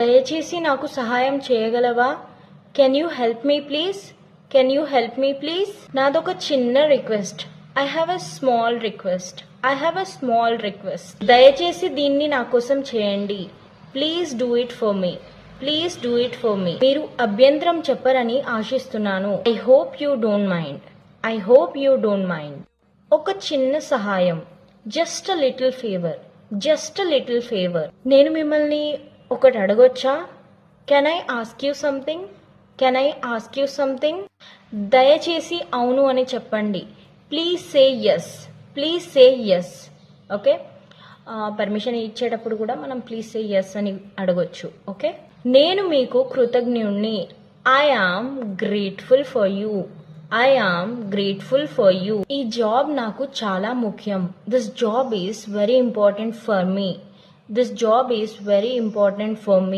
దయచేసి నాకు సహాయం చేయగలవా? Can you help me please? Can you help me please? నాదొక చిన్న request. I have a small request. I have a small request. దయచేసి దీన్ని నా కోసం చేయండి. Please do it for me. Please do it for me. మీరు అభ్యంతరం చెప్పరని ఆశిస్తున్నాను. I hope you don't mind. I hope you don't mind. ఒక చిన్న సహాయం. Just a little favour. Just a little favour. నేను మిమ్మల్ని ఒకటి అడగొచ్చా? Can I ask you something? Can I ask you something? దయచేసి అవును అని చెప్పండి. Please say yes. Please say yes. Okay, permission ఇచ్చేటప్పుడు కూడా మనం ప్లీజ్ సే ఎస్ అని అడగొచ్చు. ఓకే, నేను మీకు కృతజ్ఞుణ్ణి. I am grateful for you. I am grateful for you. ఈ జాబ్ నాకు చాలా ముఖ్యం. This job is very important for me. This job is very important for me.